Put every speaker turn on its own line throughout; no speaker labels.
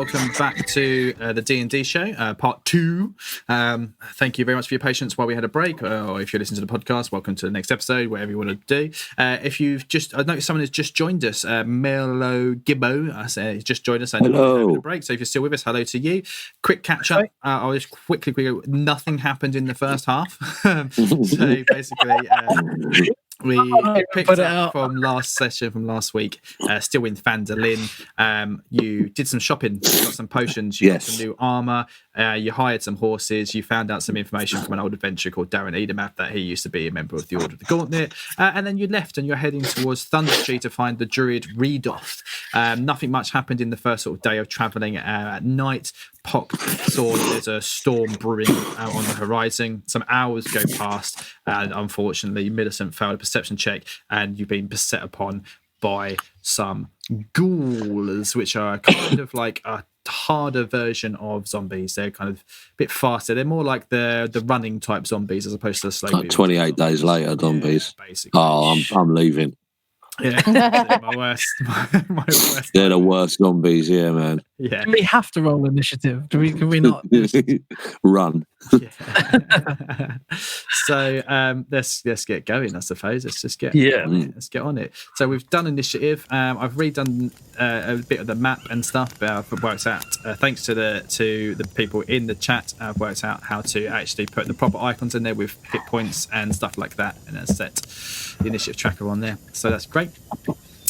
welcome back to the D&D show, part 2. Thank you very much for your patience while we had a break, or if you're listening to the podcast, welcome to the next episode, whatever you want to do. If you've just, I noticed someone has just joined us, Melo Gibbo, he's just joined us.
Hello.
A break, so if you're still with us, hello to you. Quick catch up. I'll just quickly go, nothing happened in the first half. So basically, we picked up from last session, from last week, still in Phandalin. You did some shopping, you got some potions, you got some new armour, you hired some horses, you found out some information from an old adventurer called Darren Edelmath that he used to be a member of the Order of the Gauntlet, and then you left and you're heading towards Thundertree to find the druid Redoth. Nothing much happened in the first sort of day of travelling. At night, Pock saw there's a storm brewing out on the horizon. Some hours go past, and unfortunately, Millicent failed a perception check, and you've been beset upon by some ghouls, which are kind of like a harder version of zombies. They're kind of a bit faster. They're more like the running type zombies as opposed to the slow.
Like 28 days later zombies.
Yeah, basically.
Oh, I'm leaving.
Yeah, my worst. My worst.
They're the worst zombies, yeah, man.
Yeah.
Do we have to roll initiative? Can we not?
Run.
Yeah. So let's get going, I suppose. Let's just get let's get on it. So we've done initiative. I've redone a bit of the map and stuff. I've worked out, thanks to the people in the chat, I've worked out how to actually put the proper icons in there with hit points and stuff like that, and then set the initiative tracker on there. So that's great.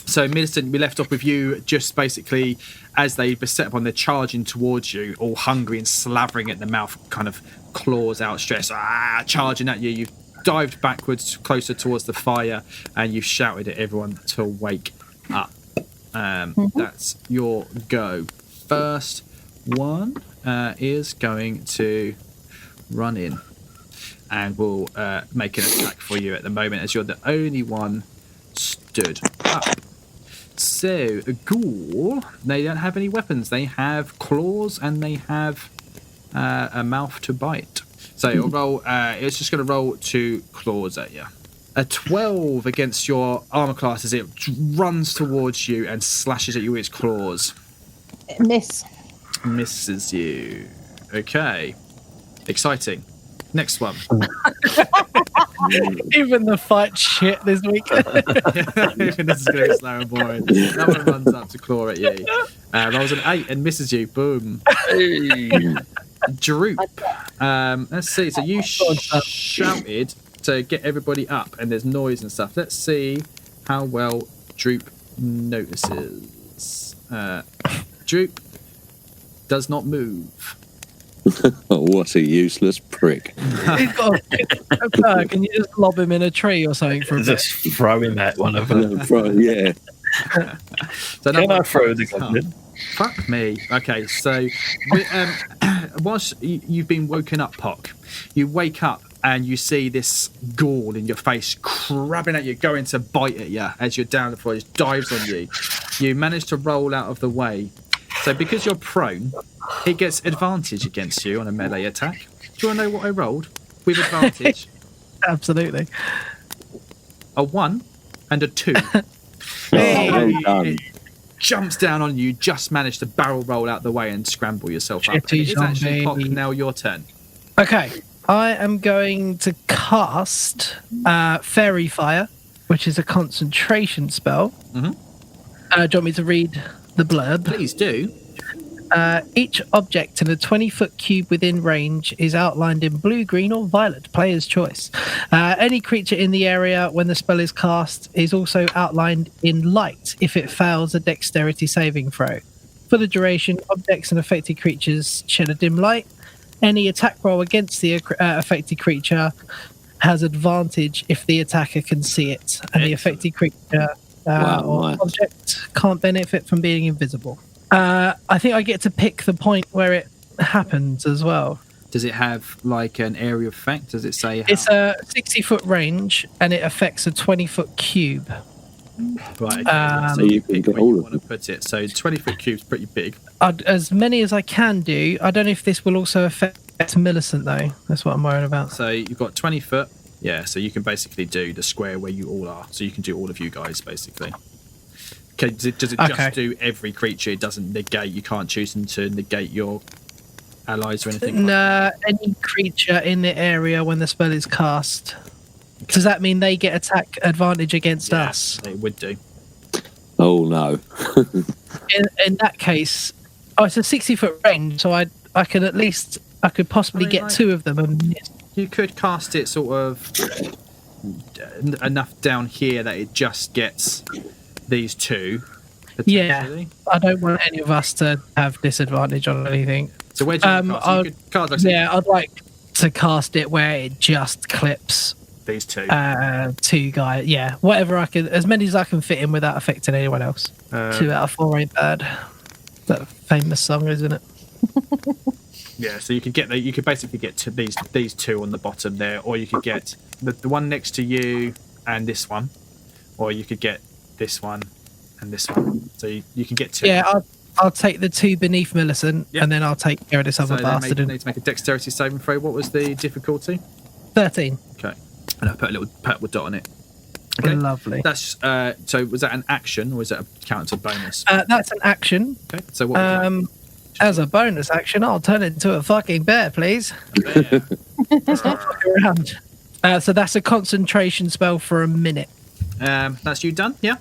So, Millicent, we left off with you just basically as they were set up on, they're charging towards you, all hungry and slavering at the mouth, kind of claws outstretched, charging at you. You've dived backwards closer towards the fire and you've shouted at everyone to wake up. That's your go. First one is going to run in and will make an attack for you at the moment, as you're the only one stood up. So, a ghoul, they don't have any weapons. They have claws and they have a mouth to bite. So, it'll roll, it's just going to roll 2 claws at you. A 12 against your armor class as it runs towards you and slashes at you with its claws.
Miss.
Misses you. Okay. Exciting. Next one.
Even the fight shit this week.
Even this is going to be slow and boring. That one runs up to claw at you. Rolls an 8 and misses you. Boom. Droop. Let's see. So you shouted to get everybody up, and there's noise and stuff. Let's see how well Droop notices. Droop does not move.
What a useless prick.
He's got a bird. Can you just lob him in a tree or something for a bit?
Just throw him at one of them.
Yeah.
So
Can I throw the goblin?
Fuck me. Okay, so whilst you've been woken up, Pock, you wake up and you see this ghoul in your face crabbing at you, going to bite at you as you're down the floor. It dives on you. You manage to roll out of the way. So because you're prone, it gets advantage against you on a melee attack. Do you want to know what I rolled with advantage?
Absolutely.
A 1 and a 2.
Well done.
It jumps down on you, just managed to barrel roll out the way and scramble yourself up.
Shitty
It's actually, Pock,
zombie.
now your turn.
Okay. I am going to cast Fairy Fire, which is a concentration spell.
Mm-hmm.
Do you want me to read the blurb?
Please do.
Each object in a 20-foot cube within range is outlined in blue, green, or violet, player's choice. Any creature in the area when the spell is cast is also outlined in light if it fails a dexterity saving throw. For the duration, objects and affected creatures shed a dim light. Any attack roll against the affected creature has advantage if the attacker can see it, and the affected creature or object can't benefit from being invisible. I think I get to pick the point where it happens as well.
Does it have like an area of effect? Does it say how?
It's a 60-foot range and it affects a 20-foot cube.
Right, okay. So you pick where you want to put it. So 20-foot cube's pretty big.
As many as I can do. I don't know if this will also affect Millicent though. That's what I'm worried about.
So you've got 20 foot. Yeah, so you can basically do the square where you all are. So you can do all of you guys basically. Does it just do every creature? It doesn't negate. You can't choose them to negate your allies or anything.
Any creature in the area when the spell is cast. Okay. Does that mean they get attack advantage against us?
They would do.
Oh no.
in that case, it's a 60-foot range, so I could possibly get 2 of them. And
you could cast it sort of enough down here that it just gets these 2.
Yeah, I don't want any of us to have disadvantage on anything.
So where do you cast?
I'd like to cast it where it just clips
these 2.
2 guys. Yeah, whatever I can, as many as I can fit in without affecting anyone else. 2 out of 4 ain't bad. That famous song, isn't it?
Yeah, so you could basically get to these 2 on the bottom there, or you could get the one next to you and this one, or you could get this one and this one. So you can get 2.
Yeah, I'll take the 2 beneath Millicent, and then I'll take care of this other bastard.
You need to make a dexterity saving throw. What was the difficulty?
13.
Okay, and I put a little purple dot on it. Okay,
lovely.
That's so. Was that an action or was that a counter bonus?
That's an action.
Okay, so what?
As a bonus action, I'll turn it into a fucking bear, please. Let's not fuck around. So that's a concentration spell for a minute.
That's you done? Yeah.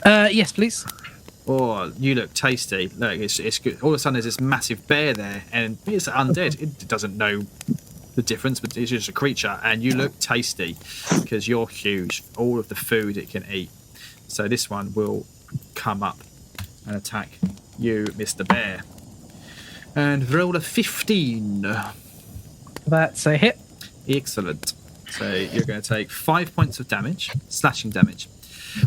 Yes, please.
Oh, you look tasty. Look, it's good. All of a sudden, there's this massive bear there, and it's undead. It doesn't know the difference, but it's just a creature, and you look tasty because you're huge. All of the food it can eat. So this one will come up and attack you, Mr. Bear. And roll a 15.
That's a hit.
Excellent. So you're going to take 5 points of damage, slashing damage.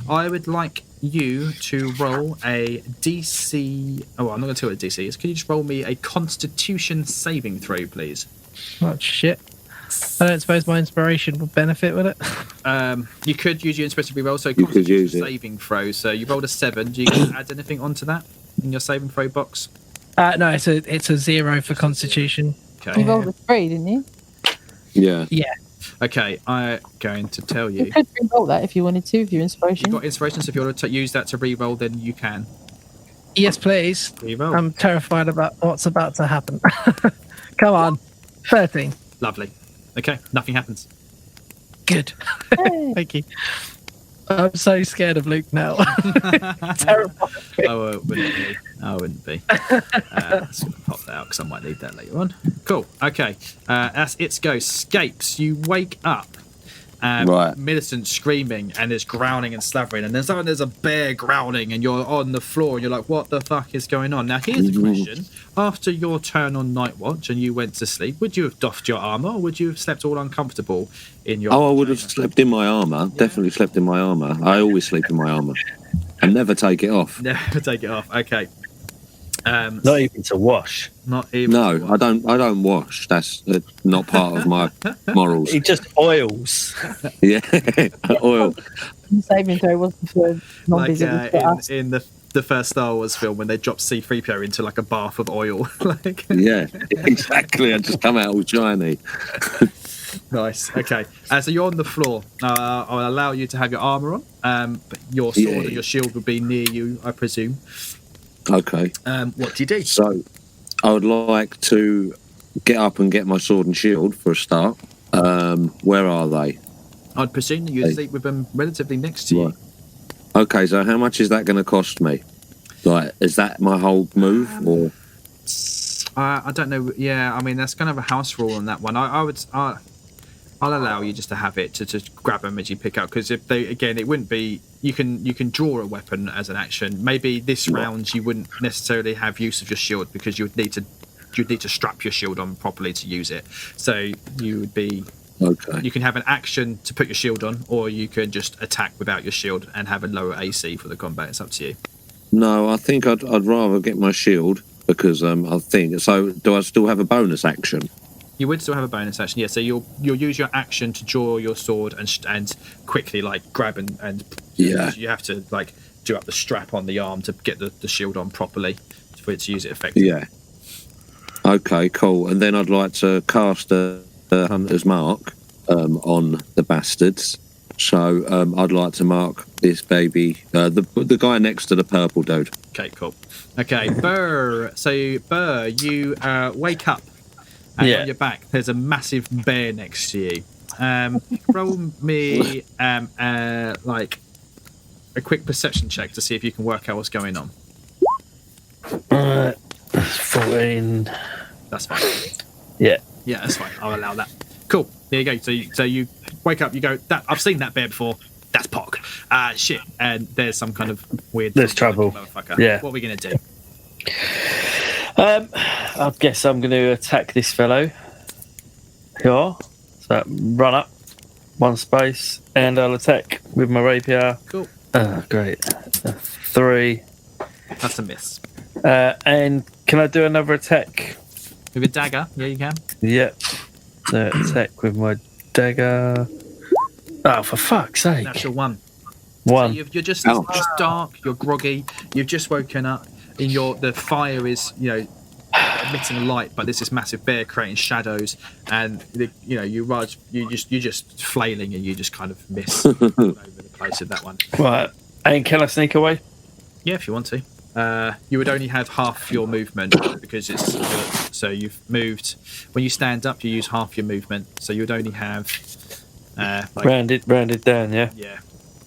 I would like you to roll a DC. Oh, I'm not going to tell you what a DC is. Can you just roll me a Constitution saving throw, please?
Oh, shit. I don't suppose my inspiration would benefit with it.
You could use your inspiration to reroll. So
you could use it.
Saving throw. So you rolled a 7. Do you add anything onto that in your saving throw box?
No, it's a 0 for Constitution.
Okay.
You rolled a 3, didn't you?
Yeah.
Yeah.
Okay, I'm going to tell you.
You could re-roll that if you wanted to, with your inspiration.
You've got inspiration, so if you want to use that to re-roll, then you can.
Yes, please.
Re-roll.
I'm terrified about what's about to happen. Come on. 13.
Lovely. Okay, nothing happens.
Good.
Hey.
Thank you. I'm so scared of Luke now. Terrible.
I wouldn't be. Let's pop that out because I might need that later on. Cool. Okay. As it goes, Scapes, you wake up.
Right.
Millicent screaming and there's growling and slavering, and there's a bear growling, and you're on the floor and you're like, what the fuck is going on? Now here's the question: after your turn on Night Watch and you went to sleep, would you have doffed your armor, or would you have slept all uncomfortable in your?
I would have slept in my armor. Yeah. Definitely slept in my armor. I always sleep in my armor and never take it off.
Never take it off. Okay.
Not even to wash.
Not even.
No, I don't wash. That's not part of my morals.
He just oils.
Yeah, oil.
The saving throw wasn't for non-visible for us.
In the first Star Wars film when they dropped C-3PO into like a bath of oil. Like.
Yeah, exactly. I just come out all shiny.
Nice. Okay. So you're on the floor. I'll allow you to have your armor on. But your sword and your shield will be near you, I presume.
Okay.
What do you do?
So, I would like to get up and get my sword and shield for a start. Where are they?
I'd presume that you sleep with them relatively next to you.
Okay, so how much is that going to cost me? Like, is that my whole move, or?
I don't know. Yeah, I mean that's kind of a house rule on that one. I'll allow you just to have it to just grab them as you pick up, because if they it wouldn't be. You can draw a weapon as an action. Maybe this round you wouldn't necessarily have use of your shield because you'd need to strap your shield on properly to use it. So you would be
okay.
You can have an action to put your shield on, or you can just attack without your shield and have a lower AC for the combat. It's up to you.
No, I think I'd rather get my shield because I think so. Do I still have a bonus action?
You would still have a bonus action, yeah. So you'll use your action to draw your sword and quickly like grab and
yeah.
You have to like do up the strap on the arm to get the shield on properly for it to use it effectively.
Yeah. Okay, cool. And then I'd like to cast a Hunter's Mark on the bastards. So I'd like to mark this baby, the guy next to the purple dude.
Okay, cool. Okay, Burr. So, Burr, you wake up, and on your back, there's a massive bear next to you. Roll me like a quick perception check to see if you can work out what's going on.
14.
That's fine.
Yeah,
that's fine. I'll allow that. Cool. There you go. So you wake up. You go. That I've seen that bear before. That's Pock. Shit. And there's some kind of weird.
There's trouble.
Motherfucker.
Yeah.
What are we gonna do?
I guess I'm going to attack this fellow. Here. So run up 1 space, and I'll attack with my rapier.
Cool.
Great. 3.
That's a miss.
And can I do another attack?
With a dagger? Yeah, you can.
Yep. So attack with my dagger. Oh, for fuck's sake.
Natural 1.
1.
So you're just dark, you're groggy, you've just woken up, and the fire is, emitting light, but there's this massive bear creating shadows, and you're just flailing, and you just kind of miss all over the place with that one.
Right. And can I sneak away?
Yeah, if you want to. You would only have half your movement because it's so you've moved. When you stand up, you use half your movement, so you would only have
rounded down.
Yeah.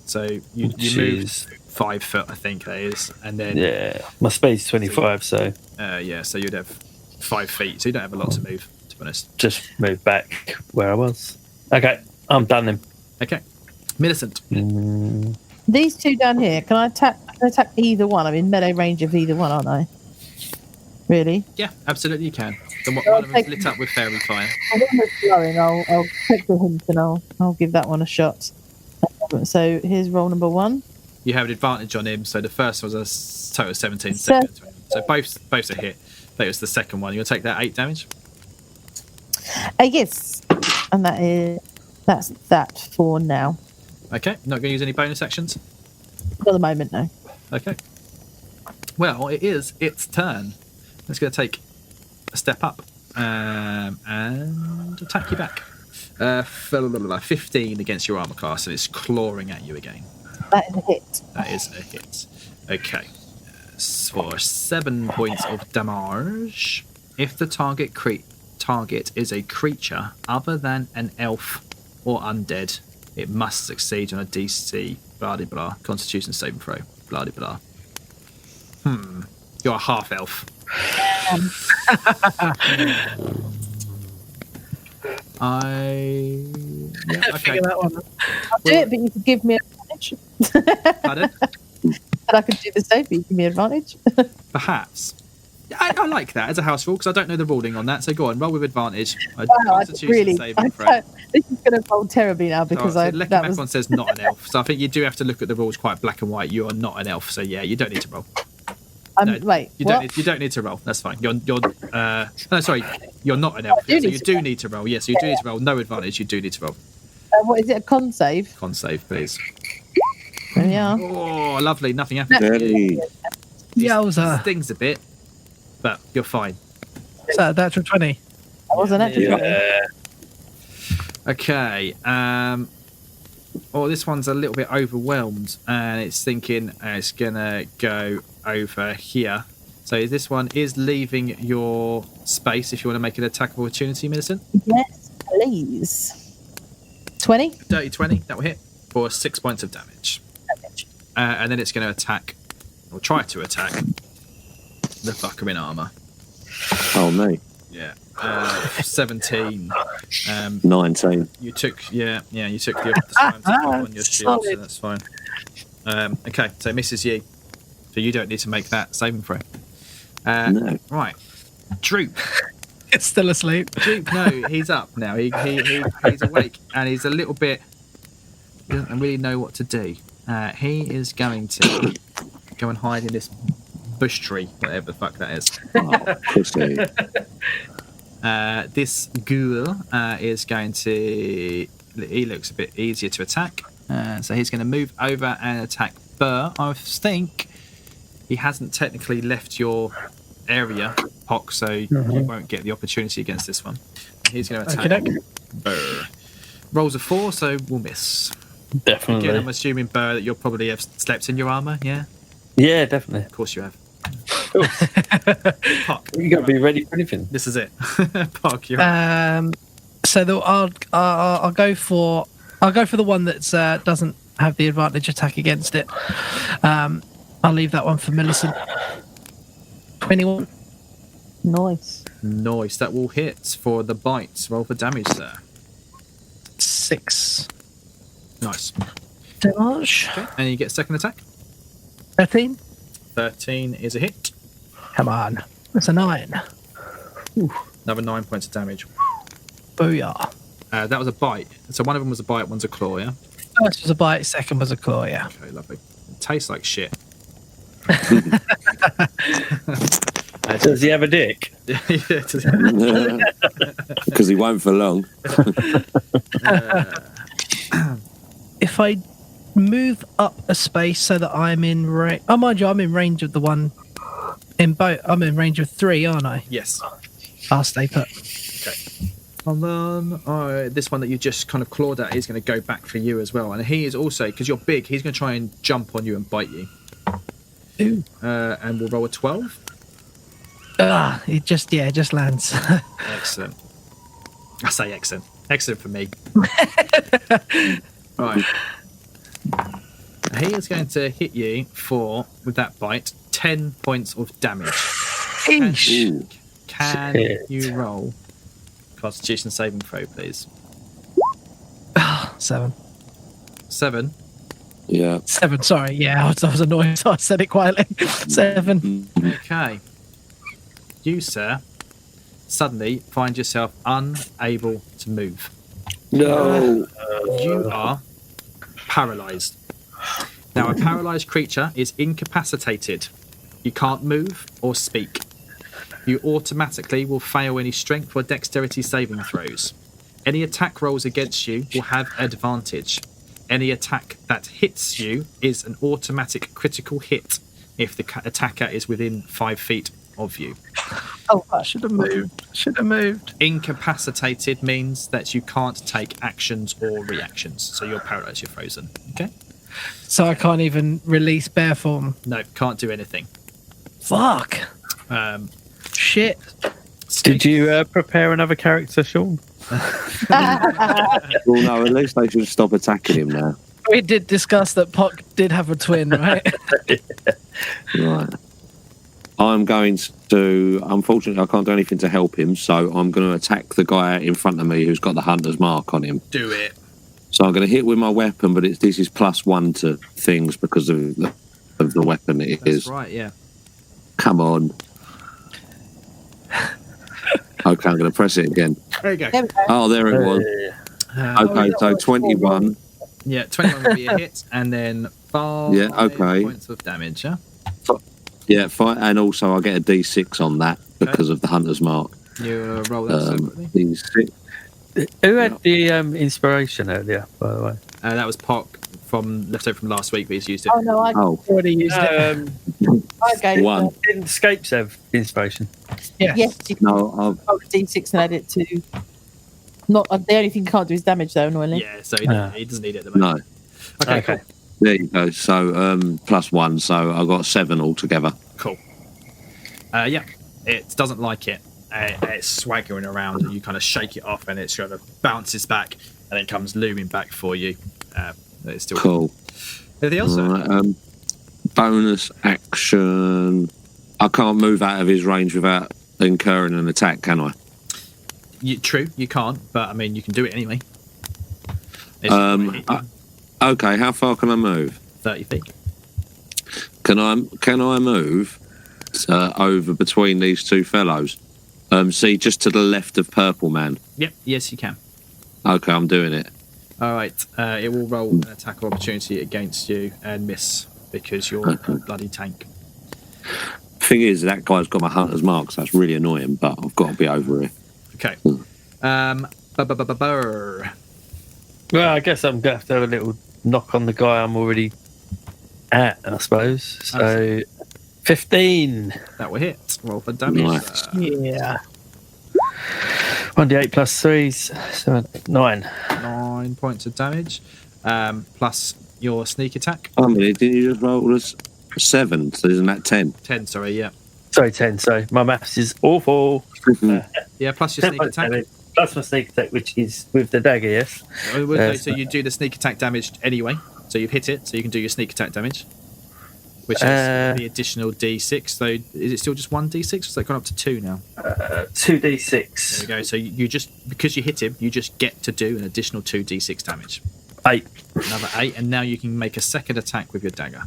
So you move 5 foot, I think that is, and then
my speed's 25, so
so you'd have 5 feet, so you don't have a lot to move, to be honest.
Just move back where I was. Okay, I'm done then.
Okay, Millicent.
These two down here, can I attack either one? I'm in melee range of either one, aren't I? Really?
Yeah, absolutely you can. One of them's lit up with fairy fire.
I'll take the hint and I'll give that one a shot. So here's roll number 1.
You have an advantage on him, so the first was a total of 17, second 20. So both are hit. That was the second one. You'll take that 8 damage?
Yes. And that's that for now.
Okay, not going to use any bonus actions?
For the moment, no.
Okay. Well, it is its turn. It's going to take a step up and attack you back. 15 against your armor class, and it's clawing at you again.
That is a hit.
That is a hit. Okay. For 7 points of damage, if the target is a creature other than an elf or undead, it must succeed on a DC blah blah Constitution saving throw blah blah. You're a half elf.
Figure that one out.
I'll do it, but you could give me advantage.
Pardon?
And I could do the same, but you give me advantage.
Perhaps. I like that as a house rule because I don't know the ruling on that. So go on, roll with advantage.
Really, this is going to roll terribly now because
one says not an elf. So I think you do have to look at the rules quite black and white. You are not an elf, so yeah, you don't need to roll.
Wait,
you don't need to roll. That's fine. You're not an elf. So you do need to roll. Yes, you do need to roll. No advantage. You do need to roll.
What is it? A con save?
Con save, please.
Yeah.
Oh, lovely. Nothing happened.
Yowza.
Stings a bit, but you're fine.
So that's a 20.
That was an natural 20.
Okay. This one's a little bit overwhelmed, and it's thinking it's gonna go over here. So this one is leaving your space. If you want to make an attack of opportunity, Millicent.
Yes, please. 20.
Dirty 20. That will hit for 6 points of damage. And then it's going to attack, or try to attack, the fucker in armor.
Oh, mate.
Yeah. 17.
19.
You took the time to put on your shield, so that's fine. Okay, so it misses you. So you don't need to make that saving throw.
No.
Right. Droop.
It's still asleep.
Droop, no, he's up now. He's awake, and he's a little bit... He doesn't really know what to do. He is going to go and hide in this bush tree, whatever the fuck that is.
Oh, pussy.
This ghoul is going to... He looks a bit easier to attack. So he's going to move over and attack Burr. I think he hasn't technically left your area, Pock, so you won't get the opportunity against this one. He's going to attack Burr. Rolls a 4, so we'll miss.
Definitely.
Again, I'm assuming, Burr, that you'll probably have slept in your armour, yeah?
Yeah, definitely.
Of course you have.
Pock, you got to be ready for anything.
This is it. Pock, you're
So I'll go for the one that doesn't have the advantage attack against it. I'll leave that one for Millicent. 21.
Nice.
Nice. That will hit for the bites. Roll for damage, sir.
6
Nice.
damage.
Okay. And you get a second attack.
13.
13 is a hit.
Come on. That's a 9.
Another 9 points of damage.
Booyah.
That was a bite. So one of them was a bite, one's a claw, yeah?
First was a bite, second was a claw, yeah.
Okay, lovely. It tastes like shit.
Does he have a dick?
Because he won't for long.
If I move up a space so that I'm in range... Oh, mind you, I'm in range of the one in boat. I'm in range of 3, aren't I?
Yes.
I'll stay put.
Okay. And then this one that you just kind of clawed at is going to go back for you as well. And he is also, because you're big, he's going to try and jump on you and bite you.
Ooh.
And we'll roll a 12.
It just lands.
Excellent. I say excellent. Excellent for me. Right. He is going to hit you with that bite, 10 points of damage.
Eesh.
Can
Shit.
you roll Constitution saving throw, please?
7.
7.
Yeah.
7, sorry. Yeah, I was annoyed, so I said it quietly. 7.
Okay. You, sir, suddenly find yourself unable to move.
No.
You are paralysed. Now, a paralysed creature is incapacitated. You can't move or speak. You automatically will fail any strength or dexterity saving throws. Any attack rolls against you will have advantage. Any attack that hits you is an automatic critical hit if the attacker is within 5 feet of you.
Oh, I should have moved.
Incapacitated means that you can't take actions or reactions. So you're paralysed, you're frozen. Okay?
So I can't even release bear form.
No, can't do anything.
Fuck. Shit.
Did you prepare another character, Sean?
Well, no, at least they should stop attacking him now.
We did discuss that Pock did have a twin, right?
Right. I'm going to... Unfortunately, I can't do anything to help him, so I'm going to attack the guy in front of me who's got the hunter's mark on him.
Do it.
So I'm going to hit with my weapon, but this is +1 to things because of the weapon it is.
That's right, yeah.
Come on. Okay, I'm going to press it again.
There you go.
There we go.
Oh, there it was. Okay, so 21.
Yeah, 21 will be a hit, and then 5 points of damage, yeah?
Yeah, and also I'll get a D6 on that because of the hunter's mark.
You roll that so quickly.
D6.
Who had the inspiration earlier, by the way?
That was Pock left over from last week, but he's used it.
Oh no, I
Already used it.
I gave
1.
Didn't Scapes have inspiration?
Yes.
Yes, you can
No,
roll a D6 and add it to. Not the only thing you can't do is damage though, annoyingly.
Yeah, so he doesn't need it at the moment.
no.
Okay, cool.
There you go. So +1, so I've got 7 altogether.
Cool. Yeah, it doesn't like it. It's swaggering around, and you kind of shake it off, and it sort of bounces back, and it comes looming back for you. It's still
Cool.
Anything else?
Right, bonus action. I can't move out of his range without incurring an attack, can I?
True, you can't, but I mean, you can do it anyway.
Okay, how far can I move?
30 feet.
Can I move over between these two fellows? See, just to the left of Purple Man.
Yep, yes, you can.
Okay, I'm doing it.
All right, it will roll an attack of opportunity against you and miss because you're a bloody tank.
Thing is, that guy's got my hunter's mark, so that's really annoying, but I've got to be over it.
Okay.
Well, I guess I'm going to have a little knock on the guy I'm already at, I suppose. So, 15.
That will hit. Roll for damage.
Nice.
Yeah.
1d8 plus 3s, so 9.
9 points of damage. plus your sneak attack.
Oh, didn't you just roll us 7? So isn't that 10?
10, sorry, yeah.
Sorry, 10. Sorry, my maths is awful.
Yeah, plus your sneak attack.
Plus my sneak attack, which is with the dagger, yes.
So you do the sneak attack damage anyway. So you've hit it, so you can do your sneak attack damage, which is the additional D6. So is it still just 1d6, or has that gone up to 2 now?
2d6.
There we go. So you just, because you hit him, you just get to do an additional 2d6 damage.
8.
Another 8, and now you can make a second attack with your dagger.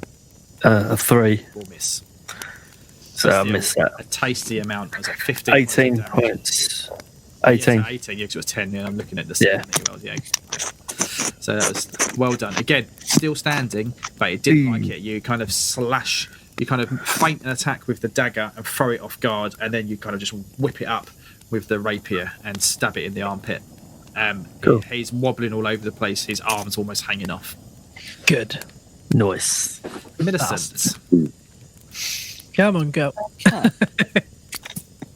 3.
Or miss.
So I missed that.
A tasty amount. Was it 15?
18 points. 18.
Yeah, so 18, yeah, 'cause it was 10. Yeah, I'm looking at the second emails. Yeah. So that was well done. Again, still standing, but it didn't like it. You kind of slash, you kind of feint an attack with the dagger and throw it off guard, and then you kind of just whip it up with the rapier and stab it in the armpit.
Cool.
He's wobbling all over the place. His arm's almost hanging off.
Good.
Nice.
Millicent.
Come on, go.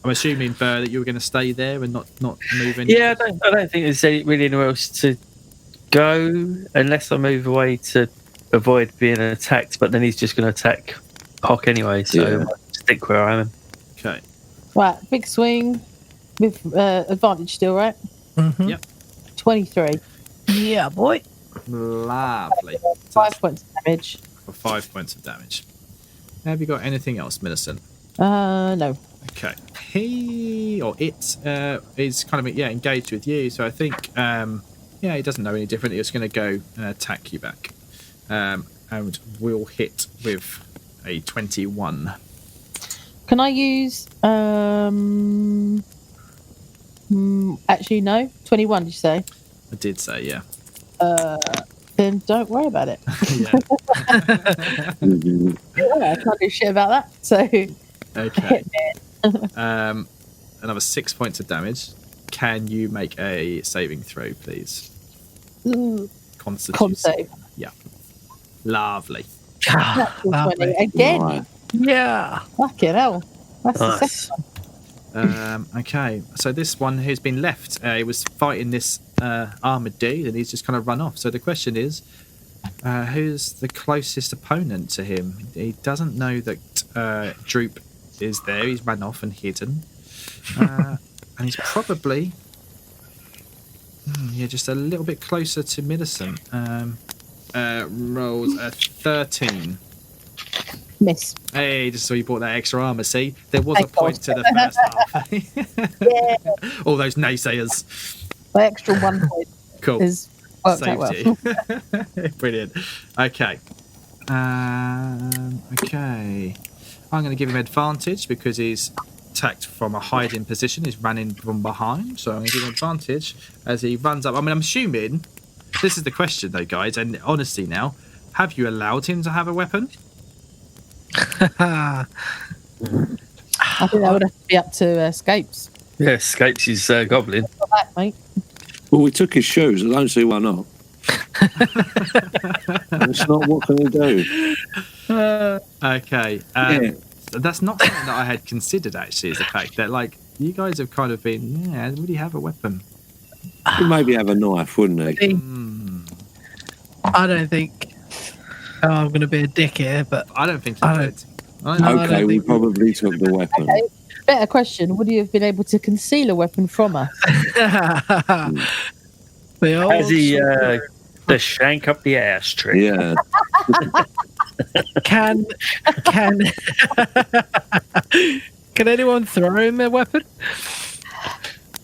I'm assuming, Burr, that you were going to stay there and not move in.
Yeah, I don't think there's really anywhere else to go unless I move away to avoid being attacked. But then he's just going to attack Pock anyway, so I might stick where I am.
Okay.
Right, big swing with advantage still, right?
Mm-hmm.
Yep.
23.
Yeah, boy.
Lovely.
5 points of damage.
For 5 points of damage. Have you got anything else, Millicent?
No.
Okay. He or it is kind of engaged with you, so I think he doesn't know any different. He's going to go and attack you back, and will hit with a 21.
Can I use actually no, 21 did you say?
I did say, yeah.
Then don't worry about it.
Yeah.
I can't do shit about that. So
Okay. Another 6 points of damage. Can you make a saving throw, please? Constitution.
con save.
Yeah. Lovely.
Natural 20 again.
Right.
Yeah.
Fucking hell. That's the
Nice.
second one.
Okay, so this one who's been left, he was fighting this armoured dude, and he's just kind of run off. So the question is, who's the closest opponent to him? He doesn't know that Droop is there. He's run off and hidden, and he's probably just a little bit closer to Millicent. Rolls a 13.
Miss.
Hey, just so you bought that extra armour. See, there was a
Thank
point
God.
to the first half.
Yeah.
All those naysayers.
The extra 1 point
Cool.
is worked out well.
Saved you. Brilliant. Okay. Okay. I'm going to give him advantage because he's attacked from a hiding position. He's running from behind. So I'm going to give him advantage as he runs up. I mean, I'm assuming this is the question, though, guys. And honestly, now, have you allowed him to have a weapon?
I think that would have to be up to Scapes.
Yeah, Scapes is goblin.
For that, mate.
Well, we took his shoes. I don't see why not. It's not. What can we do?
Okay. That's not something that I had considered, actually, is the fact that, like, you guys have kind of been, would he have a weapon?
He'd maybe have a knife, wouldn't he?
I don't think. Oh, I'm going to be a dick here, but
I don't think he would.
Okay, we probably took the weapon.
Okay. Better question: would you have been able to conceal a weapon from her?
the old
Has he the shank up the ass trick?
Yeah.
can can anyone throw him a weapon?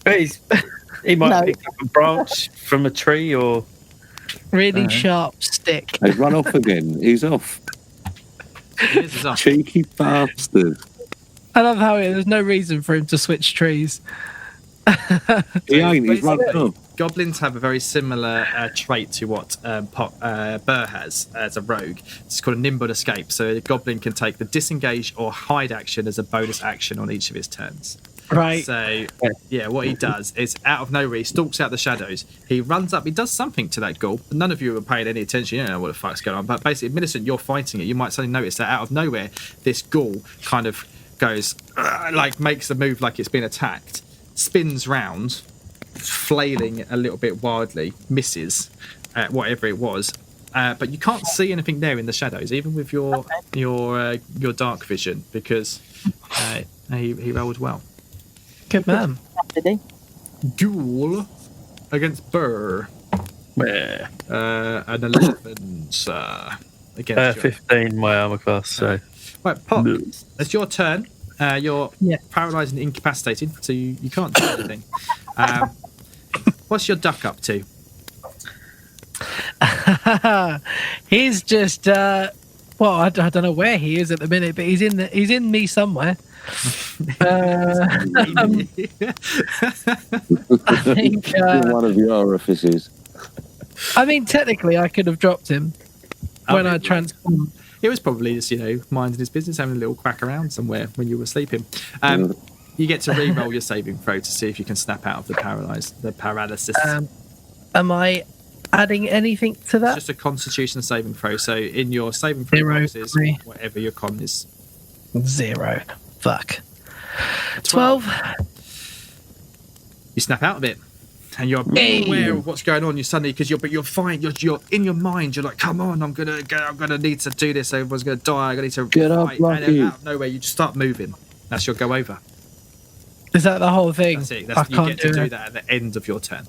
He might
No.
pick up a branch from a tree or
Really sharp stick.
He's run off again. He's off.
He's off.
Cheeky bastard.
I love how there's no reason for him to switch trees.
He ain't. He's run off.
Goblins have a very similar trait to what Burr has as a rogue. It's called a nimble escape. So the goblin can take the disengage or hide action as a bonus action on each of his turns.
Right.
So, what he does is out of nowhere, he stalks out the shadows. He runs up, he does something to that ghoul. None of you are paying any attention. You don't know what the fuck's going on. But basically, Millicent, you're fighting it. You might suddenly notice that out of nowhere, this ghoul kind of goes, makes a move like it's been attacked, spins round, flailing a little bit wildly, misses, whatever it was. But you can't see anything there in the shadows, even with your dark vision, because he rolled well.
Good man.
Did he?
Duel against Burr. An 11, sir. Against
15 my armor class. So
right, Pock. It's your turn. You're paralysed and incapacitated, so you can't do anything. What's your duck up to?
He's just I don't know where he is at the minute, but he's in me somewhere. I think
In one of your orifices.
I mean, technically, I could have dropped him when I transformed.
It was probably just, minding his business, having a little quack around somewhere when you were sleeping. You get to re-roll your saving throw to see if you can snap out of the paralysis.
Am I adding anything to that?
It's just a Constitution saving throw. So in your saving throw boxes, whatever your con is.
0. Fuck. 12.
You snap out of it. And you're aware of what's going on. You suddenly, but you're fine. You're in your mind. You're like, come on, I'm gonna need to do this. Everyone's gonna die. I need to
get up,
fight. And then out of nowhere, you just start moving. That's your go over.
Is that the whole thing?
That's it. You get to do that at the end of your turn.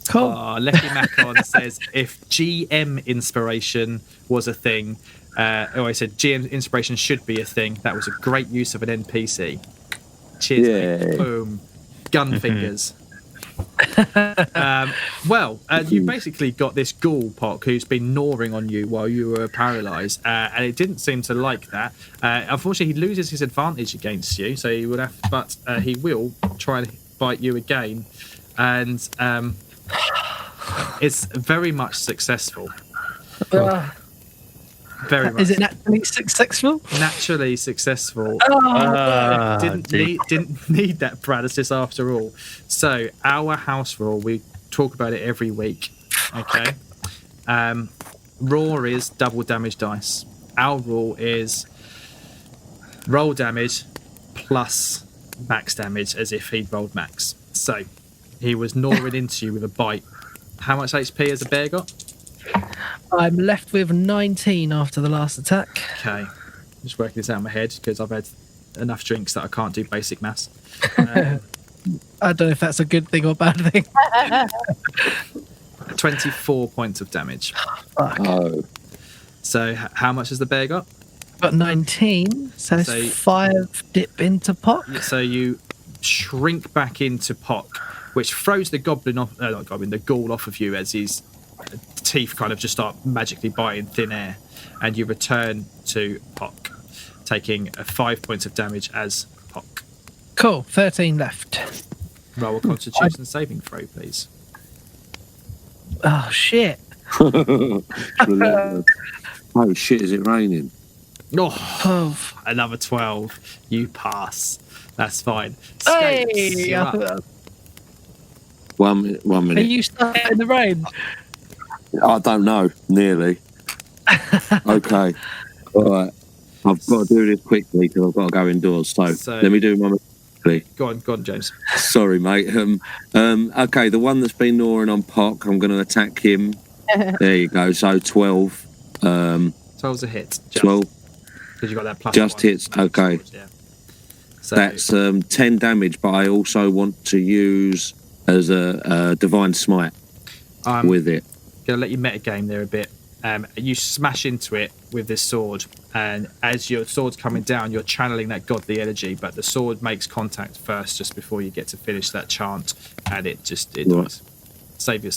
Cool.
Lecky Macon says if GM inspiration was a thing, I said GM inspiration should be a thing. That was a great use of an NPC. Cheers, mate. Boom. Gun fingers. You basically got this ghoul, Pock, who's been gnawing on you while you were paralysed, and it didn't seem to like that. Unfortunately, he loses his advantage against you, so he would have, but he will try and bite you again, and it's very much successul. Very much.
Is it naturally successful?
Naturally successful. Didn't need that paralysis after all. So our house rule, we talk about it every week. Okay. Raw is double damage dice. Our rule is roll damage plus max damage, as if he'd rolled max. So he was gnawing into you with a bite. How much HP has the bear got?
I'm left with 19 after the last attack.
Okay. Just working this out in my head because I've had enough drinks that I can't do basic maths. I
don't know if that's a good thing or bad thing.
24 points of damage.
Fuck.
Oh.
So how much has the bear got?
Got 19, so it's 5 dip into Pock.
So you shrink back into Pock, which throws the the ghoul off of you as his teeth kind of just start magically biting thin air, and you return to Pock, taking 5 points of damage as Pock.
Cool, 13 left.
Roll a Constitution saving throw, please.
Oh shit!
Oh shit! Is it raining?
Oh,
12.
Another 12. You pass. That's fine.
Hey!
You're up.
1 minute.
Are you stuck in the rain?
I don't know. Nearly. Okay. All right. I've got to do this quickly because I've got to go indoors. So let me do my quickly.
Go on, James.
Sorry, mate. Okay, the one that's been gnawing on Pock, I'm going to attack him. There you go. So 12.
12's a hit.
12.
Because you got that plus.
Just hits. Okay.
Yeah. So
that's 10 damage, but I also want to use as a divine smite with it.
Gonna let you metagame there a bit. You smash into it with this sword, and as your sword's coming down, you're channeling that godly energy, but the sword makes contact first just before you get to finish that chant, and it dies. Save your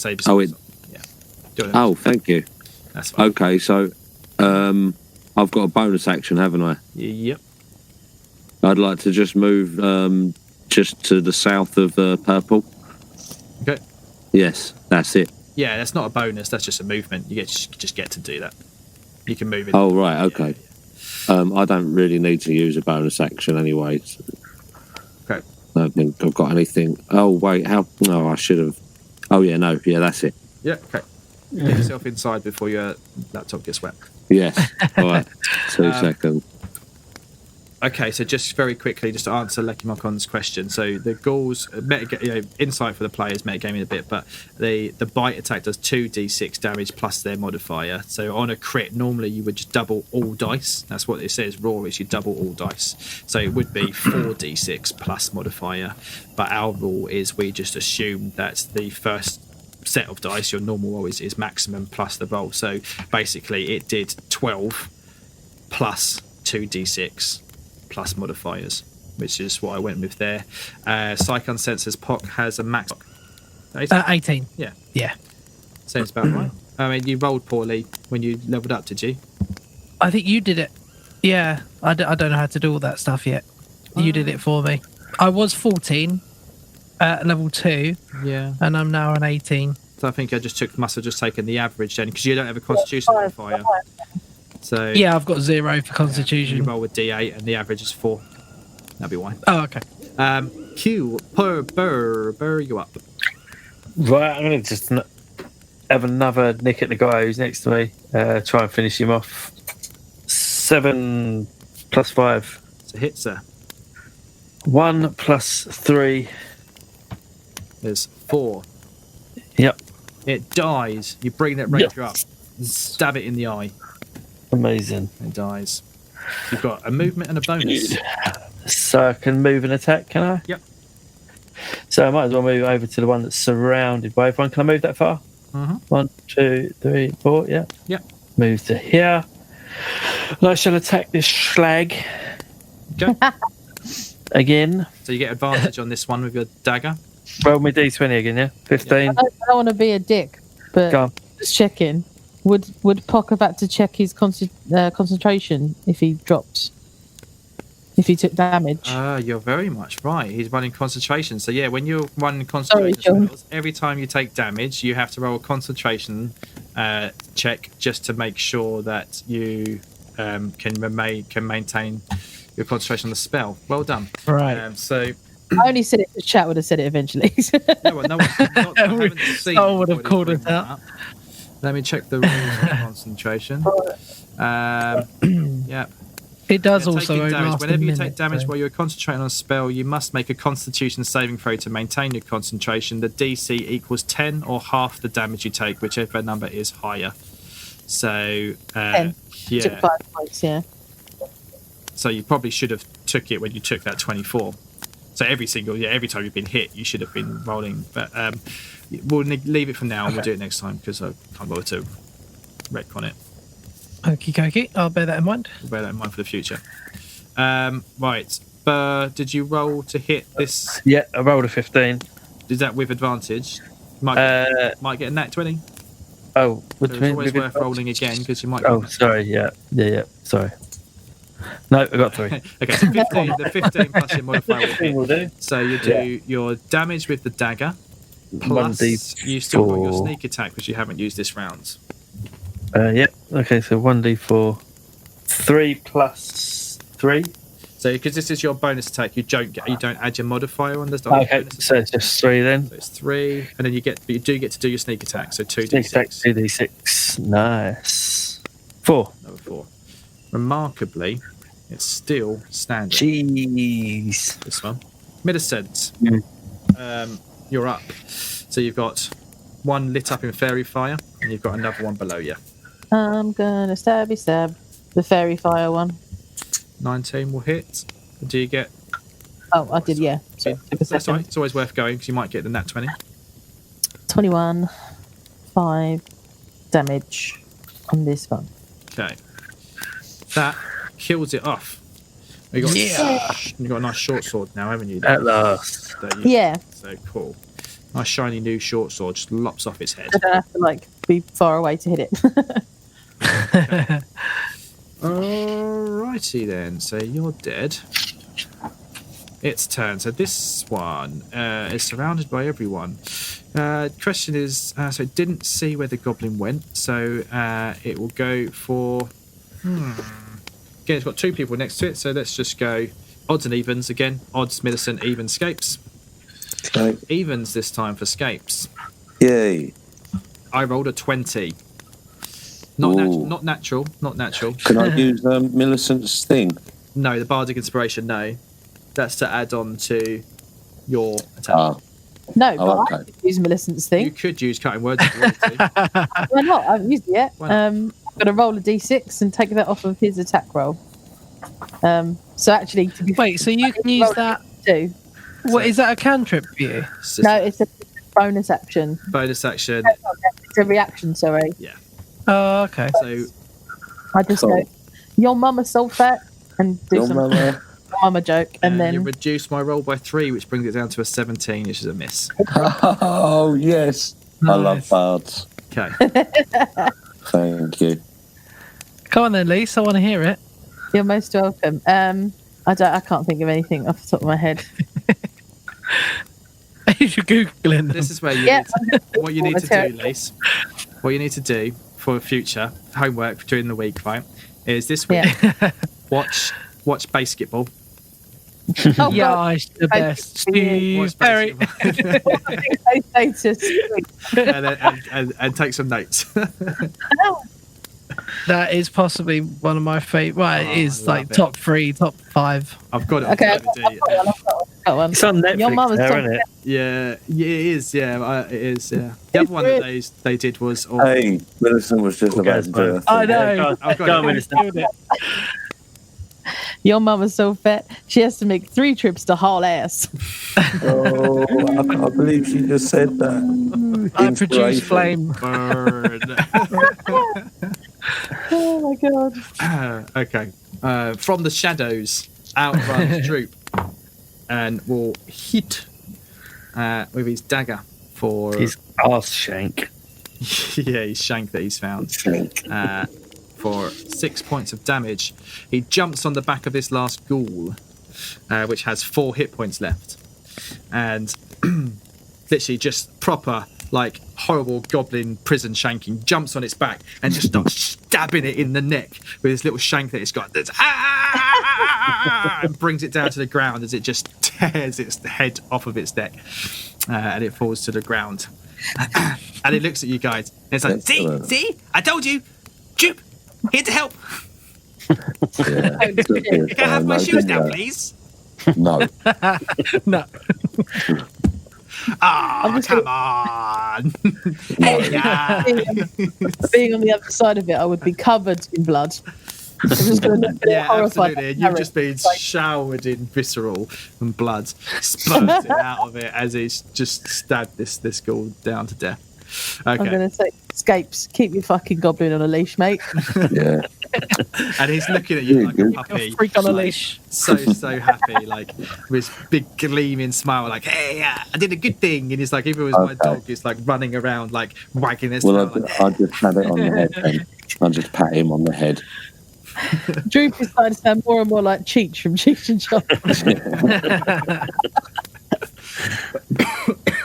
Oh, thank you.
That's fine.
Okay, so I've got a bonus action, haven't I?
Yep.
I'd like to just move just to the south of purple.
Okay.
Yes, that's it.
Yeah, that's not a bonus. That's just a movement. You just get to do that. You can move it.
Oh, right. Okay. I don't really need to use a bonus action anyway. So
okay.
I don't think I've got anything. Oh, wait. How? No, I should have. Oh, yeah. No. Yeah, that's it.
Yeah. Okay. Get yourself inside before your laptop gets wet.
Yes. All right. 2 seconds.
Okay, so just very quickly, just to answer Lecky Mokon's question. So the ghouls, insight for the players, metagaming a bit, but the bite attack does 2d6 damage plus their modifier. So on a crit, normally you would just double all dice. That's what it says. Raw is you double all dice. So it would be 4d6 plus modifier. But our rule is we just assume that the first set of dice, your normal roll is maximum plus the roll. So basically, it did 12 plus 2d6. Plus modifiers, which is what I went with there. Psychon says Pock has a max
18.
Yeah. Seems about right. I mean, you rolled poorly when you leveled up, did you?
I think you did it. Yeah, I don't know how to do all that stuff yet. You did it for me. I was 14 at level 2.
Yeah.
And I'm now on 18.
So I think I must have just taken the average then, because you don't have a constitution modifier. So
yeah, I've got 0 for constitution.
You roll with D8 and the average is 4. That'll be why.
Oh, okay.
Q, burr you up.
Right, I'm going to just have another nick at the guy who's next to me. Try and finish him off. 7 plus 5.
It's a hit, sir.
1 plus 3.
There's 4.
Yep.
It dies. You bring that ranger up and stab it in the eye.
Amazing.
It dies. You've got a movement and a bonus.
So I can move and attack, can I?
Yep.
So I might as well move over to the one that's surrounded by everyone. Can I move that far?
Mm-hmm.
1, 2, 3, 4, yeah.
Yep.
Move to here. And I shall attack this schlag.
Okay.
Again.
So you get advantage on this one with your dagger.
Roll me D20 again, yeah? 15.
I don't want to be a dick, but just checking. Would Pock have had to check his concentration if he took damage?
You're very much right. He's running concentration. So yeah, when you're running concentration spells, every time you take damage, you have to roll a concentration check just to make sure that you can maintain your concentration on the spell. Well done.
Right.
So
I only said it. The chat would have said it eventually.
no one
would have called it out.
Let me check the rules of concentration. Yeah.
It does also
damage. Whenever you take damage while you're concentrating on a spell, you must make a Constitution saving throw to maintain your concentration. The DC equals 10 or half the damage you take, whichever number is higher. So
10.
Yeah.
Took 5 points. Yeah.
So you probably should have took it when you took that 24. So every time you've been hit, you should have been rolling. But we'll leave it for now. Okay. We'll do it next time because I can't bother to retcon it.
Okie dokie. I'll bear that in mind.
We'll bear that in mind for the future. Right. Did you roll to hit this?
Yeah, I rolled a 15.
Is that with advantage? Might get a nat 20.
Oh,
so it's always worth rolling again because you might.
Oh, sorry. Yeah. Sorry. No, I got 3.
Okay, so 15. The 15 plus your modifier will do. So you do your damage with the dagger. Plus, you still got your sneak attack, which you haven't used this round.
Yep. Okay, so 1d4. 3 plus 3.
So because this is your bonus attack, you don't add your modifier on this.
Okay, so it's just 3 then.
So it's 3, and then you do get to do your sneak attack. So 2d6.
Sneak attack 2d6. Nice. 4.
Number 4. Remarkably, it's still standing.
Jeez.
This one. Medicines. You're up. So you've got one lit up in fairy fire, and you've got another one below you.
I'm gonna stab the fairy fire one.
19 will hit. Do you get?
Oh, I did. Yeah.
So that's right. It's always worth going because you might get the nat 20.
21. 5 damage on this one.
Okay. That kills it off. You got a nice short sword now, haven't you?
At last.
Yeah.
So cool. Nice shiny new short sword just lops off its head.
I don't have to be far away to hit it.
Okay. Alrighty then. So you're dead. Its turn. So this one is surrounded by everyone. Question is, so it didn't see where the goblin went, so it will go for. Again, it's got 2 people next to it, so let's just go odds and evens again. Odds, Millicent, even, scapes.
Okay.
Evens this time for scapes.
Yay.
I rolled a 20. Not natural.
Can I use Millicent's thing?
No, the bardic inspiration. No, that's to add on to your attack.
No, but
okay.
I could use Millicent's thing.
You could use cutting words if you wanted to.
Why not? I haven't used it yet.
Why not?
I'm going to roll a d6 and take that off of his attack roll. So actually, to be
Wait, so you can use that?
too.
What is that a cantrip for you?
No, it's a bonus action.
Bonus action.
It's a reaction. Sorry.
Yeah.
Oh, okay.
So
I just
Cool.
go, your mama sold that, and do
Your
some
mama.
mama joke, and
you
then
reduce my roll by 3, which brings it down to a 17, which is a miss.
Oh, yes. I love
Nice.
bards.
Okay.
Thank you.
Come on then, Lise. I want to hear it.
you're most welcome. I can't think of anything off the top of my head.
You're googling them.
This is where you
Yeah.
what you need to do,
Terrible.
Lise. What you need to do for future homework during the week, right? Is this week
Yeah.
watch Basketball.
Oh, God.
Gosh, the best. Steve
Watch
Perry.
Basketball.
I say
and take some notes.
That is possibly one of my favorite. Well,
Oh,
it is
I
like
love it.
top 3, top 5.
I've got it on
Okay,
DVD.
Got one.
It's on
Your
Netflix
mama's
now,
sold
isn't it?
Yeah, it is. Yeah, it is. Yeah. The other one that they did was.
Hey, Millicent was just about to do a thing.
I know.
I've got
Go on,
it.
Minister.
Your mama's so fat, she has to make 3 trips to haul ass.
Oh, I can't believe she just said that.
I produce
Inspiration.
flame.
Burn.
Oh my god.
Okay. From the shadows, out runs Droop, and will hit with his dagger for
His arse shank.
yeah, his shank that he's found.
Shank.
For 6 points of damage. He jumps on the back of this last ghoul, which has 4 hit points left, and literally just proper like horrible goblin prison shanking, jumps on its back and just starts stabbing it in the neck with this little shank that it's got, and brings it down to the ground as it just tears its head off of its neck, and it falls to the ground. And it looks at you guys and it's like, see, I told you, Droop, here to help.
Yeah.
Can I have my shoes now, please?
No.
No.
Ah, come on. Yeah.
Being on the other side of it, I would be covered in blood. I'm just going to look at it
Yeah,
horrified.
absolutely. And you've just been showered in visceral and blood spurting out of it as it's just stabbed this ghoul down to death.
I'm
Okay.
going to say, Scapes, keep your fucking goblin on a leash, mate.
Yeah.
And he's looking at you like a
You're
puppy.
a freak on a
like,
leash.
So happy, like with his big gleaming smile, like, hey, I did a good thing. And he's like, if it was my
Okay.
dog, it's like running around, like wagging its
Well,
tail. Like,
I just had it on the head then. I just pat him on the head.
Droop is starting to sound more and more like Cheech from Cheech and Chong.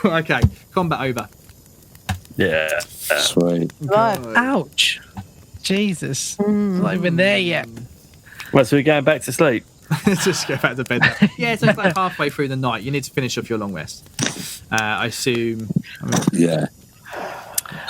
okay, combat over.
Yeah.
Sweet.
Right.
Ouch. Jesus. Not even there yet.
Well, so we're going back to sleep.
Just go back to bed now. Yeah, so it's like halfway through the night. You need to finish off your long rest. I assume.
Yeah.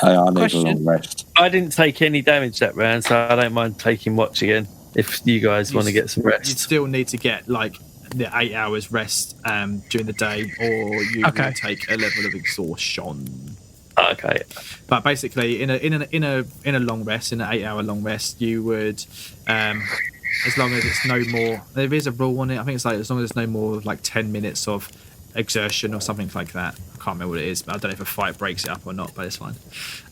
I need
Question.
a long rest.
I didn't take any damage that round, so I don't mind taking watch again if you guys want to get some
You'd
rest.
still need to get like the 8 hours rest during the day, or you
Okay.
will take a level of exhaustion.
Okay.
But basically, in a long rest, in an 8 hour long rest, you would, as long as it's no more. There is a rule on it. I think it's like as long as it's no more of like 10 minutes of exertion or something like that. I can't remember what it is, but I don't know if a fight breaks it up or not. But it's fine.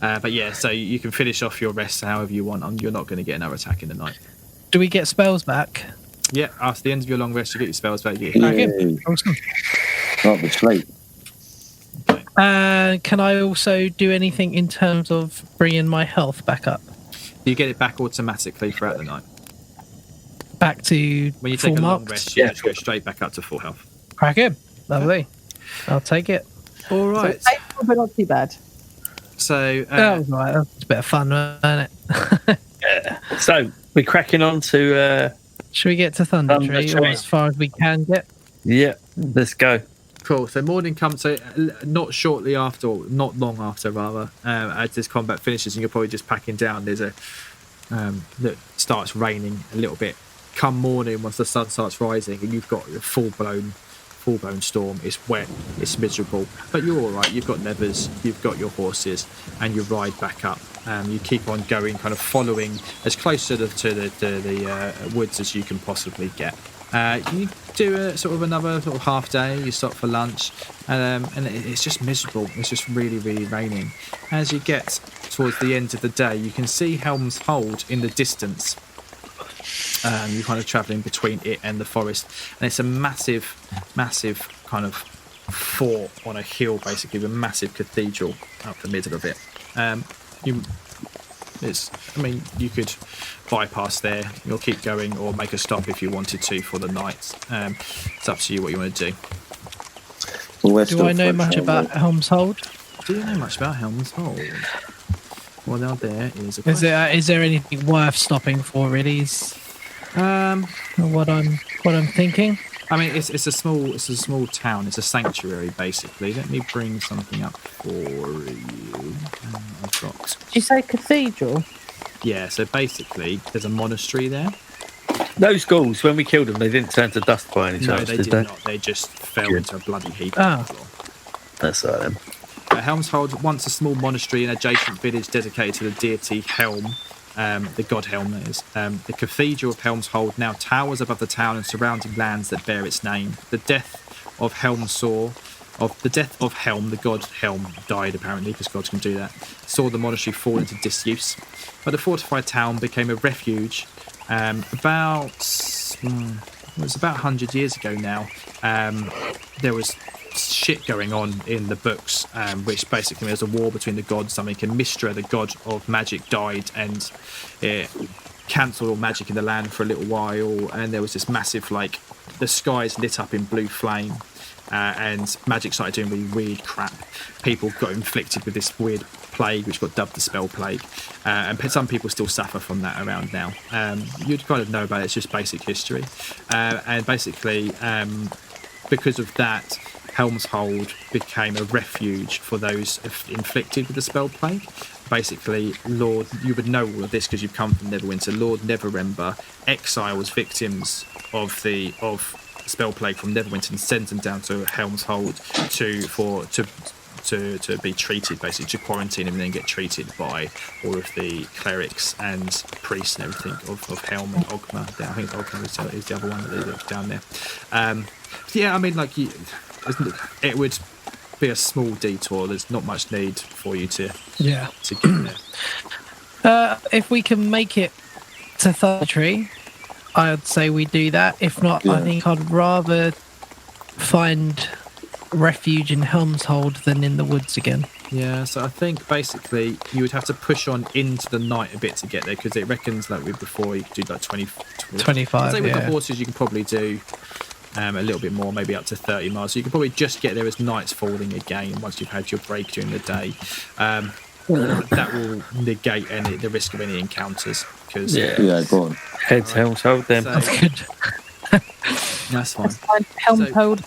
But yeah, so you can finish off your rest however you want. You're not going to get another attack in the night.
Do we get spells back?
Yeah, after the end of your long rest, you get your spells back. You
Okay.
Yay.
Awesome.
Not the sleep.
Can I also do anything in terms of bringing my health back up?
You get it back automatically throughout the night.
Back to
When you
full
take a long
marked?
rest, you
Yeah.
just go straight back up to full health.
Crack in. Lovely. I'll take it.
All right.
Painful, but not too bad.
So
That was right. That was a bit of fun, wasn't it?
Yeah. So we're cracking on to.
Should we get to Thundertree, or
Thundertree.
as far as we can get?
Yeah. Let's go.
cool. So morning comes. So not shortly after, or not long after, rather, as this combat finishes, and you're probably just packing down. There's a that starts raining a little bit come morning, once the sun starts rising, and you've got a full-blown storm. It's wet, it's miserable, but you're all right. You've got levers, you've got your horses, and you ride back up. You keep on going, kind of following as close to the woods as you can possibly get. You do a sort of another sort of half day. You stop for lunch, and it's just miserable. It's just really, really raining. As you get towards the end of the day, you can see Helms Hold in the distance. You're kind of travelling between it and the forest, and it's a massive kind of fort on a hill, basically, with a massive cathedral up the middle of it. You could bypass there. You'll keep going or make a stop if you wanted to for the night. It's up to you what you want to do.
Do I know much about Helms Hold?
Do you know much about Helms Hold? Well, now there is a question.
Is there anything worth stopping for? Really, what I'm thinking.
I mean, it's a small town. It's a sanctuary, basically. Let me bring something up for you. I've got.
Did you say cathedral?
Yeah. So basically, there's a monastery there.
Those ghouls, when we killed them, they didn't turn to dust by any chance.
No, they did not. They just fell into a bloody heap on the floor.
That's all right then.
Helms Hold, once a small monastery in an adjacent village dedicated to the deity Helm, the god Helm, that is. The cathedral of Helms Hold now towers above the town and surrounding lands that bear its name. The death of Helm, the god Helm died apparently, because gods can do that, saw the monastery fall into disuse. But the fortified town became a refuge about 100 years ago now. There was shit going on in the books, which basically there's a war between the gods. Something and Mistra, the god of magic, died, and it cancelled all magic in the land for a little while, and there was this massive, like, the skies lit up in blue flame, and magic started doing really weird crap. People got inflicted with this weird plague, which got dubbed the spell plague, and some people still suffer from that around now. You'd kind of know about it. It's just basic history, and basically because of that, Helms Hold became a refuge for those inflicted with the spell plague. Basically, you would know all of this because you've come from Neverwinter. Lord Neverember exiles victims of spell plague from Neverwinter and sends them down to Helms Hold to be treated, basically to quarantine and then get treated by all of the clerics and priests and everything of Helm and Ogma. I think Ogma is the other one that lives down there. Yeah, I mean, like, it would be a small detour. There's not much need for you to get there.
If we can make it to Thundertree, I'd say we do that. If not, I think I'd rather find refuge in Helms Hold than in the woods again.
Yeah, so I think basically you would have to push on into the night a bit to get there, because it reckons like before you could do like 25. I'd say with the horses you can probably do a little bit more, maybe up to 30 miles. So you can probably just get there as night's falling again once you've had your break during the day. That will negate the risk of any encounters. Cause,
go on.
Head to Helms Hold then.
That's good.
That's fine.
Helms Hold.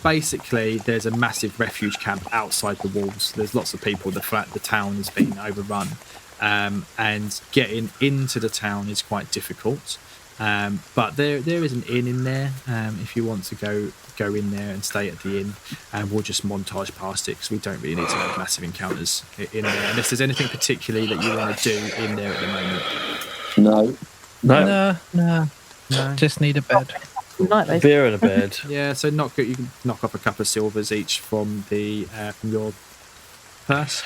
Basically, there's a massive refuge camp outside the walls. There's lots of people. The town has been overrun, and getting into the town is quite difficult. But there is an inn in there if you want to go in there and stay at the inn, and we'll just montage past it because we don't really need to have massive encounters in there unless there's anything particularly that you want to do in there at the moment.
No. Just need a bed.
Beer and a bed.
Yeah, so you can knock off a couple of silvers each from from your purse.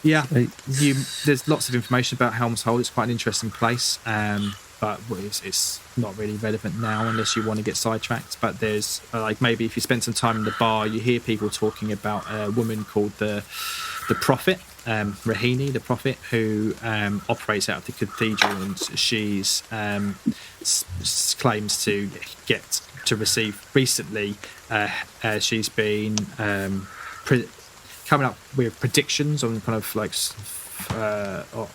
There's lots of information about Helms Hold. It's quite an interesting place, but it's not really relevant now unless you want to get sidetracked. But there's maybe if you spend some time in the bar, you hear people talking about a woman called the Prophet, Rahini, the Prophet, who operates out of the cathedral, and she's claims to receive recently. She's been coming up with predictions on kind of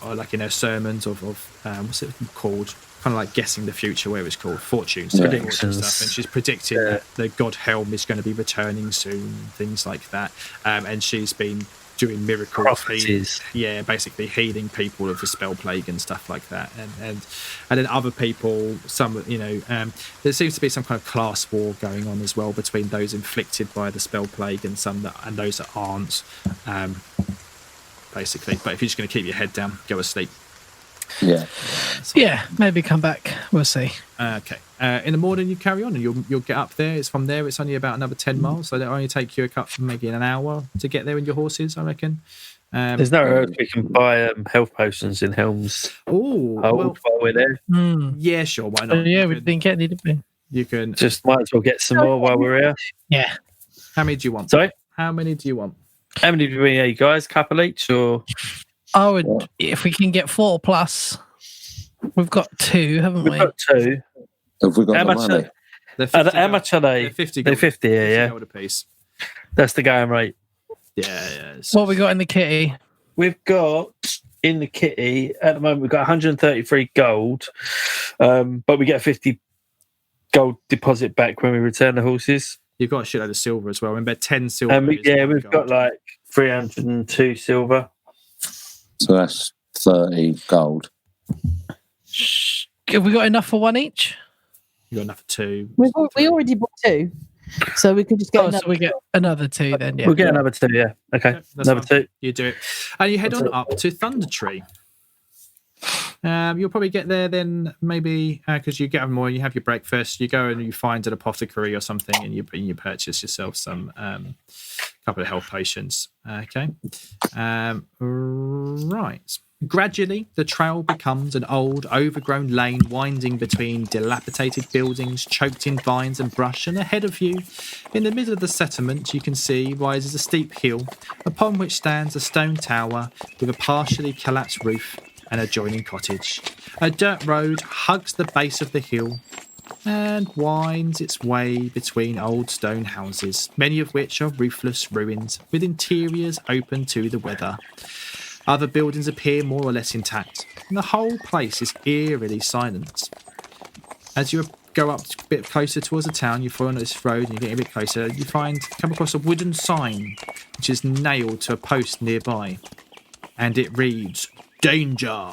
or like in her sermons of what's it called? Kind of like guessing the future, where it's called fortunes, predictions stuff. And she's predicting that the god Helm is going to be returning soon, things like that. And she's been doing miracles,
Prophecies.
basically healing people of the spell plague and stuff like that, and then other people, some there seems to be some kind of class war going on as well between those inflicted by the spell plague and those that aren't, basically. But if you're just going to keep your head down, go asleep.
Yeah, maybe come back. We'll see.
Okay. In the morning, you carry on, and you'll get up there. It's from there. It's only about another 10 miles, so it'll only take you maybe an hour to get there with your horses, I reckon.
There's nowhere else we can buy health potions in Helms Hold while we're there.
Yeah, sure. Why not?
We didn't get any, did we?
You can
just might as well get some more while we're here.
Yeah.
How many do you want?
Sorry?
How many do you want?
How many do we need, guys? Couple each, or?
I would, if we can get 4+. We've got 2, haven't we?
We've got 2.
Have we got the money?
How much are they?
They're 50
gold. They're 50, yeah.
Gold a piece.
That's the going rate.
Yeah.
What we got in the kitty?
We've got in the kitty at the moment. We've got 133 gold, but we get a 50 gold deposit back when we return the horses.
You've got a shitload of silver as well. Remember, 10 silver.
We've got like 302 silver.
So that's 30 gold.
Have we got enough for 1 each?
You got enough for 2.
We already bought 2, so we could just get.
So we get another 2 then. Yeah,
we'll get another 2. Yeah, okay, another 2.
You do it, and you head on up to Thundertree. You'll probably get there then, maybe because you get more. You have your breakfast. You go and you find an apothecary or something, and you purchase yourself some couple of health potions. Okay, right. Gradually, the trail becomes an old, overgrown lane winding between dilapidated buildings, choked in vines and brush, and ahead of you, in the middle of the settlement, you can see rises a steep hill, upon which stands a stone tower with a partially collapsed roof and adjoining cottage. A dirt road hugs the base of the hill and winds its way between old stone houses, many of which are roofless ruins, with interiors open to the weather. Other buildings appear more or less intact, and the whole place is eerily silent. As you go up a bit closer towards the town, you follow this road and you're getting a bit closer, you come across a wooden sign which is nailed to a post nearby, and it reads, "Danger!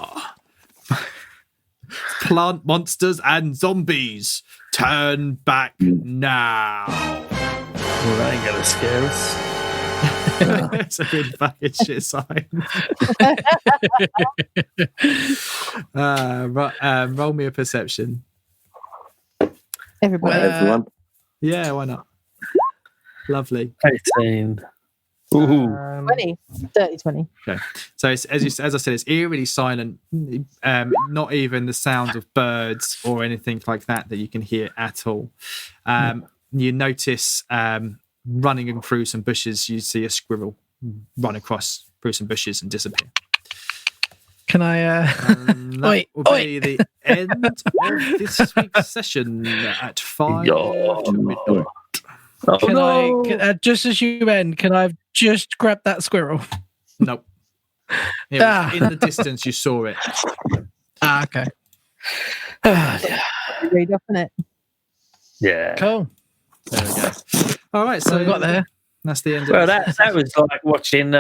Plant monsters and zombies! Turn back now!"
Well, that ain't gonna scare us.
It's a really fucking shit sign. Roll me a perception.
Everyone.
Yeah, why not? Lovely.
18.
20. 30, 20.
Okay. So as I said, it's eerily silent. Not even the sound of birds or anything like that you can hear at all. You notice running through some bushes, you see a squirrel run across through some bushes and disappear.
Can I
that will be the end of this week's session at 5 to midnight.
Can I just as you end, can I just grab that squirrel?
Nope. In the distance you saw it.
Okay.
Read off on it.
Yeah.
Cool.
There we go. All right, so
we got there.
That's the end.
Well, that was like watching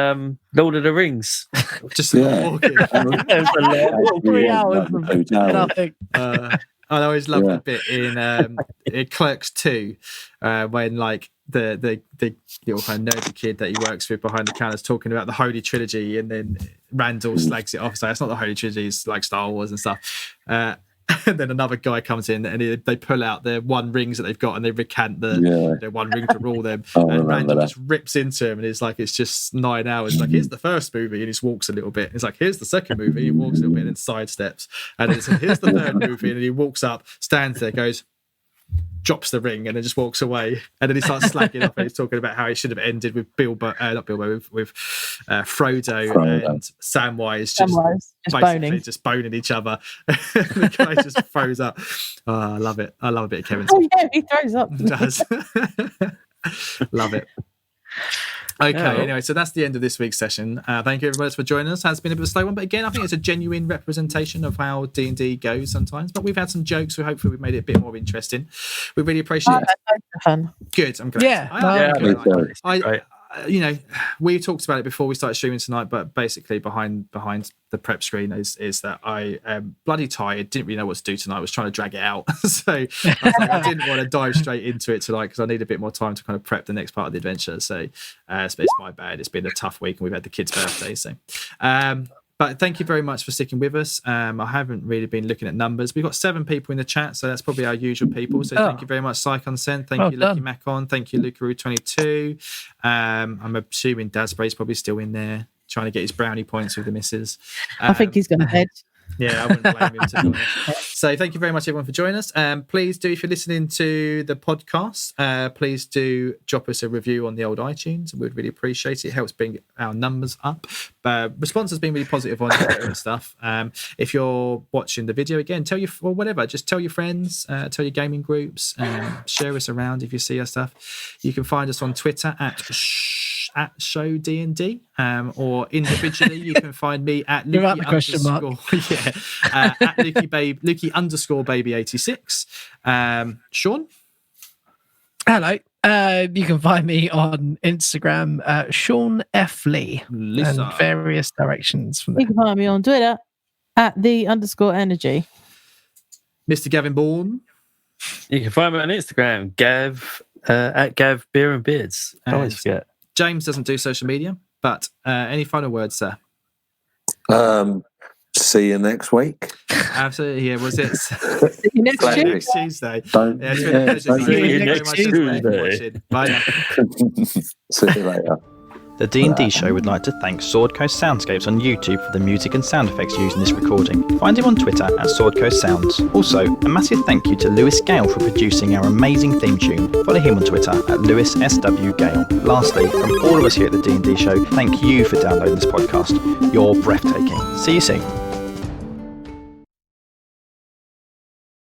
Lord of the Rings.
Just walking.
It was
3 hours of nothing.
I always love the bit in Clerks 2 when like the little kind of nerdy kid that he works with behind the counter is talking about the Holy Trilogy, and then Randall slags it off. So it's not the Holy Trilogy; it's like Star Wars and stuff. And then another guy comes in and they pull out their one rings that they've got and they recant their one ring to rule them. And Randall just rips into him and it's like it's just 9 hours. Like, here's the first movie, and he just walks a little bit. It's like, here's the second movie, he walks a little bit and then sidesteps. And then it's like, here's the third movie, and he walks up, stands there, goes, drops the ring, and then just walks away. And then he starts slacking up and he's talking about how he should have ended with with Frodo and Samwise just boning each other. The guy just throws up. Oh, I love it. I love a bit of Kevin's.
Oh yeah, he throws up.
He does. Love it. Okay, anyway, so that's the end of this week's session. Thank you very much for joining us. It has been a bit of a slow one, but again, I think it's a genuine representation of how D&D goes sometimes. But we've had some jokes, so hopefully we've made it a bit more interesting. We really appreciate it.
Fun.
Good, I'm glad.
Yeah,
we talked about it before we started streaming tonight, but basically behind the prep screen is that I am bloody tired, didn't really know what to do tonight, was trying to drag it out. So I didn't want to dive straight into it tonight because I need a bit more time to kind of prep the next part of the adventure. So it's my bad. It's been a tough week and we've had the kids' birthday. So but thank you very much for sticking with us. I haven't really been looking at numbers. We've got 7 people in the chat, so that's probably our usual people. So thank you very much, Psycon Sent. Thank you, Lucky Macon. Thank you, Lucaroo22. I'm assuming Dasbray's probably still in there trying to get his brownie points with the missus.
I think he's going to head.
Yeah, I wouldn't blame him, to be honest. So thank you very much, everyone, for joining us. Please do, if you're listening to the podcast, please do drop us a review on the old iTunes. We'd really appreciate it. It helps bring our numbers up. Response has been really positive on Twitter and stuff. If you're watching the video again, tell your just tell your friends, tell your gaming groups, share us around if you see our stuff. You can find us on Twitter at show DnD, or individually you can find me at Lukey at Lukey_baby86. Sean?
Hello. You can find me on Instagram, Sean F. Lee, and various directions from there.
You can find me on Twitter at _energy.
Mr. Gavin Bourne.
You can find me on Instagram, Gav at Gav Beer and Beards. I always forget.
James doesn't do social media, but any final words, sir?
See you next week.
Absolutely. Yeah, was it?
See you next
Tuesday.
It's
been a pleasure.
See you next Tuesday.
Bye now.
See you later.
The D&D show would like to thank Sword Coast Soundscapes on YouTube for the music and sound effects used in this recording. Find him on Twitter at Sword Coast Sounds. Also, a massive thank you to Lewis Gale for producing our amazing theme tune. Follow him on Twitter at LewisSW Gale. Lastly, from all of us here at the D&D show, thank you for downloading this podcast. You're breathtaking. See you soon.